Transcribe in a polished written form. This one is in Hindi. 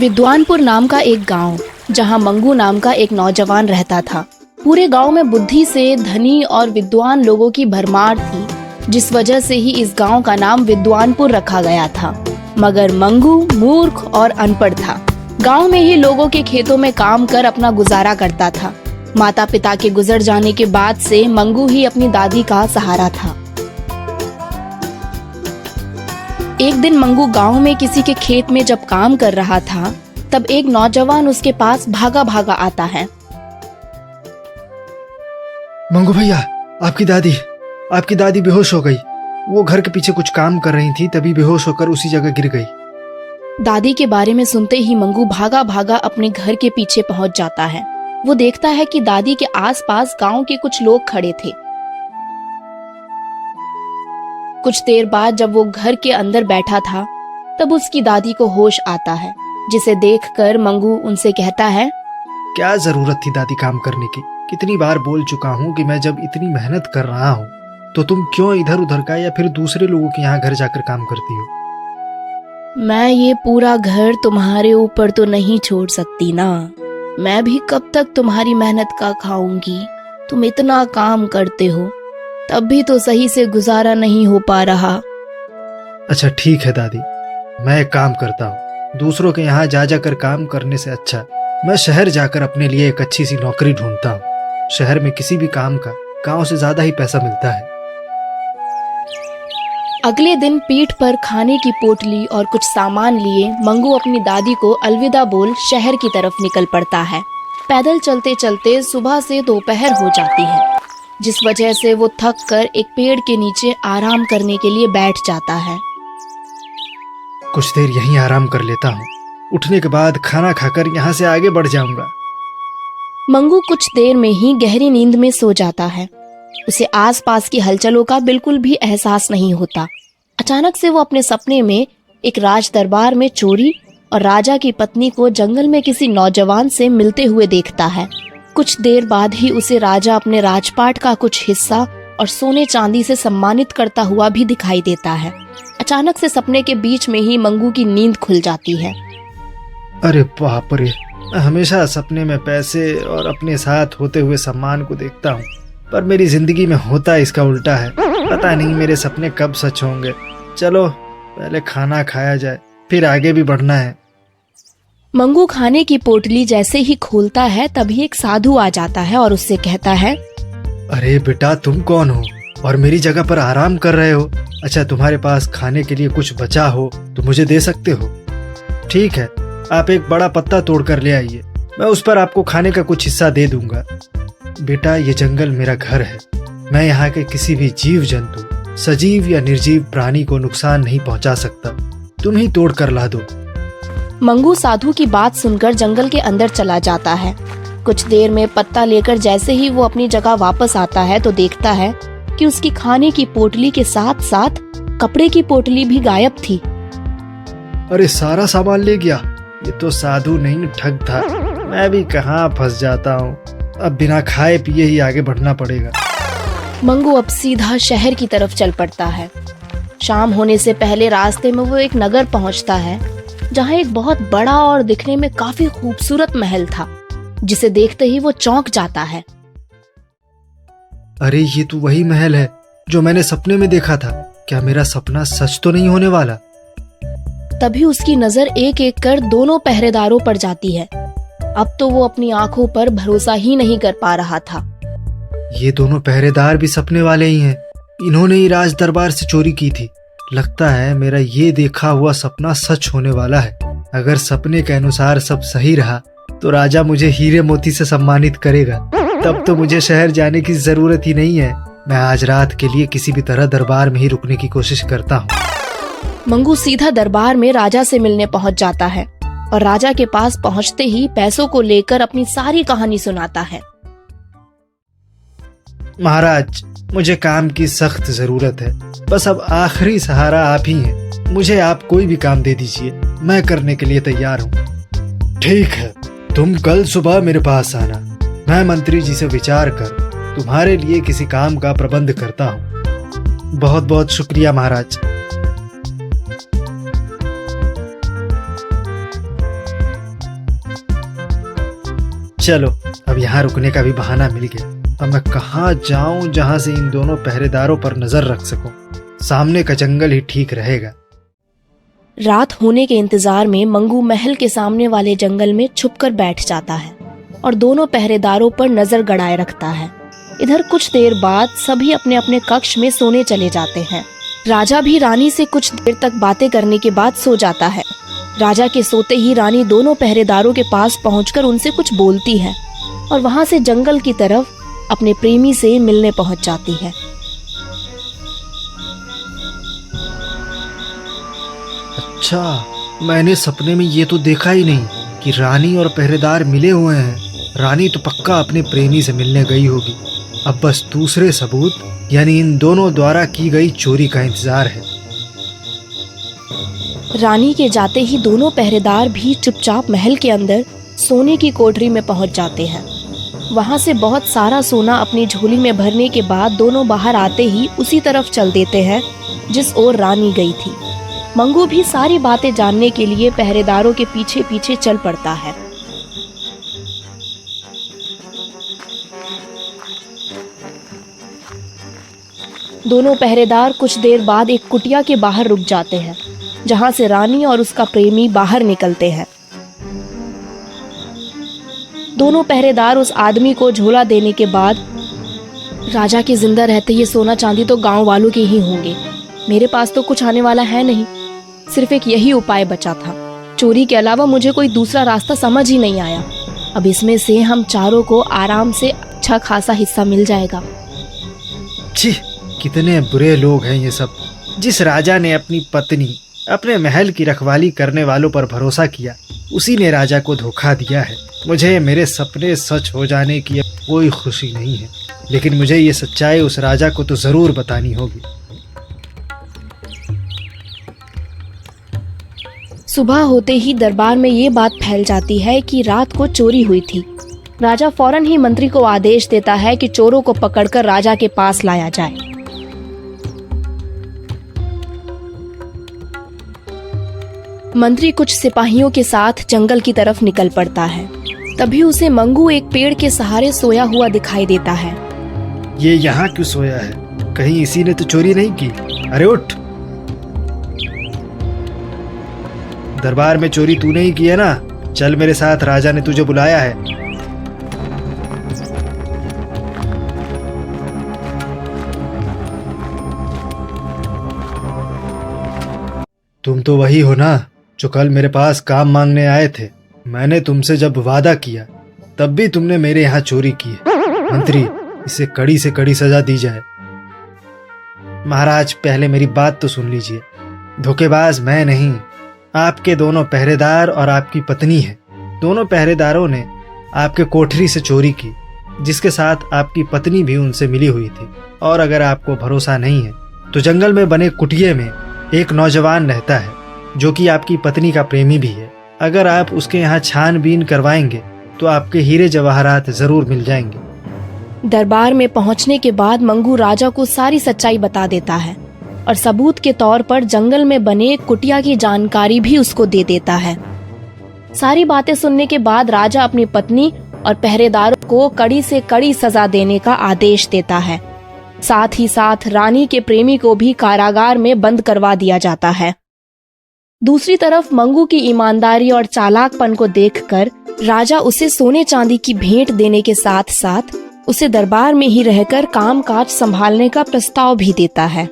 विद्वानपुर नाम का एक गांव, जहां मंगू नाम का एक नौजवान रहता था। पूरे गांव में बुद्धि से धनी और विद्वान लोगों की भरमार थी, जिस वजह से ही इस गांव का नाम विद्वानपुर रखा गया था। मगर मंगू मूर्ख और अनपढ़ था। गांव में ही लोगों के खेतों में काम कर अपना गुजारा करता था। माता पिता के गुजर जाने के बाद से मंगू ही अपनी दादी का सहारा था। एक दिन मंगू गांव में किसी के खेत में जब काम कर रहा था, तब एक नौजवान उसके पास भागा भागा आता है। मंगू भैया, आपकी दादी बेहोश हो गई। वो घर के पीछे कुछ काम कर रही थी, तभी बेहोश होकर उसी जगह गिर गई। दादी के बारे में सुनते ही मंगू भागा भागा अपने घर के पीछे पहुंच जाता है। वो देखता है कि दादी के आसपास गांव के कुछ लोग खड़े थे। कुछ देर बाद जब वो घर के अंदर बैठा था, तब उसकी दादी को होश आता है, जिसे देखकर मंगू उनसे कहता है, क्या जरूरत थी दादी काम करने की? कितनी बार बोल चुका हूँ कि मैं जब इतनी मेहनत कर रहा हूँ तो तुम क्यों इधर उधर का या फिर दूसरे लोगों के यहाँ घर जाकर काम करती हो? मैं ये पूरा घर तुम्हारे ऊपर तो नहीं छोड़ सकती ना। मैं भी कब तक तुम्हारी मेहनत का खाऊंगी? तुम इतना काम करते हो, तब भी तो सही से गुजारा नहीं हो पा रहा। अच्छा ठीक है दादी, मैं एक काम करता हूँ। दूसरों के यहाँ जा जाकर काम करने से अच्छा मैं शहर जाकर अपने लिए एक अच्छी सी नौकरी ढूंढता हूँ। शहर में किसी भी काम का गांव से ज्यादा ही पैसा मिलता है। अगले दिन पीठ पर खाने की पोटली और कुछ सामान लिए मंगू अपनी दादी को अलविदा बोल शहर की तरफ निकल पड़ता है। पैदल चलते चलते सुबह से दोपहर हो जाती है, जिस वजह से वो थक कर एक पेड़ के नीचे आराम करने के लिए बैठ जाता है। कुछ देर यहीं आराम कर लेता हूँ, उठने के बाद खाना खाकर यहाँ से आगे बढ़ जाऊंगा। मंगू कुछ देर में ही गहरी नींद में सो जाता है। उसे आसपास की हलचलों का बिल्कुल भी एहसास नहीं होता। अचानक से वो अपने सपने में एक राज दरबार में चोरी और राजा की पत्नी को जंगल में किसी नौजवान से मिलते हुए देखता है। कुछ देर बाद ही उसे राजा अपने राजपाट का कुछ हिस्सा और सोने चांदी से सम्मानित करता हुआ भी दिखाई देता है। अचानक से सपने के बीच में ही मंगू की नींद खुल जाती है। अरे बाप रे, मैं हमेशा सपने में पैसे और अपने साथ होते हुए सम्मान को देखता हूँ, पर मेरी जिंदगी में होता इसका उल्टा है। पता नहीं मेरे सपने कब सच होंगे। चलो पहले खाना खाया जाए, फिर आगे भी बढ़ना है। मंगू खाने की पोटली जैसे ही खोलता है, तभी एक साधु आ जाता है और उससे कहता है, अरे बेटा, तुम कौन हो और मेरी जगह पर आराम कर रहे हो? अच्छा, तुम्हारे पास खाने के लिए कुछ बचा हो तो मुझे दे सकते हो। ठीक है, आप एक बड़ा पत्ता तोड़ कर ले आइए, मैं उस पर आपको खाने का कुछ हिस्सा दे दूंगा। बेटा, ये जंगल मेरा घर है। मैं यहाँ के किसी भी जीव जंतु, सजीव या निर्जीव प्राणी को नुकसान नहीं पहुँचा सकता। तुम ही तोड़ कर ला दो। मंगू साधु की बात सुनकर जंगल के अंदर चला जाता है। कुछ देर में पत्ता लेकर जैसे ही वो अपनी जगह वापस आता है, तो देखता है कि उसकी खाने की पोटली के साथ साथ कपड़े की पोटली भी गायब थी। अरे, सारा सामान ले गया? ये तो साधु नहीं, ठग था। मैं भी कहाँ फंस जाता हूँ। अब बिना खाए पिए ही आगे बढ़ना पड़ेगा। मंगू अब सीधा शहर की तरफ चल पड़ता है। शाम होने से पहले रास्ते में वो एक नगर पहुंचता है, जहां एक बहुत बड़ा और दिखने में काफी खूबसूरत महल था, जिसे देखते ही वो चौंक जाता है। अरे, ये तो वही महल है जो मैंने सपने में देखा था। क्या मेरा सपना सच तो नहीं होने वाला? तभी उसकी नजर एक एक कर दोनों पहरेदारों पर जाती है। अब तो वो अपनी आंखों पर भरोसा ही नहीं कर पा रहा था। ये दोनों पहरेदार भी सपने वाले ही हैं। इन्होंने ही राज दरबार से चोरी की थी। लगता है मेरा ये देखा हुआ सपना सच होने वाला है। अगर सपने के अनुसार सब सही रहा तो राजा मुझे हीरे मोती से सम्मानित करेगा। तब तो मुझे शहर जाने की जरूरत ही नहीं है। मैं आज रात के लिए किसी भी तरह दरबार में ही रुकने की कोशिश करता हूँ। मंगू सीधा दरबार में राजा से मिलने पहुंच जाता है और राजा के पास पहुंचते ही पैसों को लेकर अपनी सारी कहानी सुनाता है। महाराज, मुझे काम की सख्त जरूरत है। बस अब आखिरी सहारा आप ही हैं। मुझे आप कोई भी काम दे दीजिए, मैं करने के लिए तैयार हूँ। ठीक है, तुम कल सुबह मेरे पास आना। मैं मंत्री जी से विचार कर तुम्हारे लिए किसी काम का प्रबंध करता हूँ। बहुत बहुत शुक्रिया महाराज। चलो, अब यहाँ रुकने का भी बहाना मिल गया। अब मैं कहाँ जाऊं जहाँ से इन दोनों पहरेदारों पर नजर रख सकूं। सामने का जंगल ही ठीक रहेगा। रात होने के इंतजार में मंगू महल के सामने वाले जंगल में छुपकर बैठ जाता है और दोनों पहरेदारों पर नजर गड़ाए रखता है। इधर कुछ देर बाद सभी अपने अपने कक्ष में सोने चले जाते हैं। राजा भी रानी से कुछ देर तक बातें करने के बाद सो जाता है। राजा के सोते ही रानी दोनों पहरेदारों के पास पहुंचकर उनसे कुछ बोलती है और वहां से जंगल की तरफ अपने प्रेमी से मिलने पहुंच जाती है। अच्छा, मैंने सपने में ये तो देखा ही नहीं कि रानी और पहरेदार मिले हुए हैं। रानी तो पक्का अपने प्रेमी से मिलने गई होगी। अब बस दूसरे सबूत यानी इन दोनों द्वारा की गई चोरी का इंतजार है। रानी के जाते ही दोनों पहरेदार भी चुपचाप महल के अंदर सोने की कोठरी में पहुंच जाते हैं। वहां से बहुत सारा सोना अपनी झोली में भरने के बाद दोनों बाहर आते ही उसी तरफ चल देते हैं जिस ओर रानी गई थी। मंगू भी सारी बातें जानने के लिए पहरेदारों के पीछे पीछे चल पड़ता है। दोनों पहरेदार कुछ देर बाद एक कुटिया के बाहर रुक जाते हैं जहां से रानी और उसका प्रेमी बाहर निकलते हैं। दोनों पहरेदार उस आदमी को झोला देने के बाद, राजा के जिंदा रहते ये सोना चांदी तो गांव वालों के ही होंगे, मेरे पास तो कुछ आने वाला है नहीं, सिर्फ एक यही उपाय बचा था। चोरी के अलावा मुझे कोई दूसरा रास्ता समझ ही नहीं आया। अब इसमें से हम चारों को आराम से अच्छा खासा हिस्सा मिल जाएगा। छी, कितने बुरे लोग हैं ये सब। जिस राजा ने अपनी पत्नी अपने महल की रखवाली करने वालों पर भरोसा किया, उसी ने राजा को धोखा दिया है। मुझे मेरे सपने सच हो जाने की अब कोई खुशी नहीं है, लेकिन मुझे ये सच्चाई उस राजा को तो जरूर बतानी होगी। सुबह होते ही दरबार में ये बात फैल जाती है कि रात को चोरी हुई थी। राजा फौरन ही मंत्री को आदेश देता है कि चोरों को पकड़कर राजा के पास लाया जाए। मंत्री कुछ सिपाहियों के साथ जंगल की तरफ निकल पड़ता है। तभी उसे मंगू एक पेड़ के सहारे सोया हुआ दिखाई देता है। ये यहाँ क्यों सोया है? कहीं इसी ने तो चोरी नहीं की? अरे उठ! दरबार में चोरी तूने ही की है ना? चल मेरे साथ, राजा ने तुझे बुलाया है। तुम तो वही हो ना जो कल मेरे पास काम मांगने आए थे। मैंने तुमसे जब वादा किया तब भी तुमने मेरे यहाँ चोरी की है। मंत्री, इसे कड़ी से कड़ी सजा दी जाए। महाराज, पहले मेरी बात तो सुन लीजिए। धोखेबाज मैं नहीं, आपके दोनों पहरेदार और आपकी पत्नी है। दोनों पहरेदारों ने आपके कोठरी से चोरी की, जिसके साथ आपकी पत्नी भी उनसे मिली हुई थी। और अगर आपको भरोसा नहीं है तो जंगल में बने कुटिये में एक नौजवान रहता है जो कि आपकी पत्नी का प्रेमी भी है। अगर आप उसके यहाँ छानबीन करवाएंगे तो आपके हीरे जवाहरात जरूर मिल जाएंगे। दरबार में पहुंचने के बाद मंगू राजा को सारी सच्चाई बता देता है और सबूत के तौर पर जंगल में बने कुटिया की जानकारी भी उसको दे देता है। सारी बातें सुनने के बाद राजा अपनी पत्नी और पहरेदारों को कड़ी से कड़ी सजा देने का आदेश देता है। साथ ही साथ रानी के प्रेमी को भी कारागार में बंद करवा दिया जाता है। दूसरी तरफ मंगू की ईमानदारी और चालाकपन को देखकर राजा उसे सोने चांदी की भेंट देने के साथ साथ उसे दरबार में ही रहकर कामकाज संभालने का प्रस्ताव भी देता है।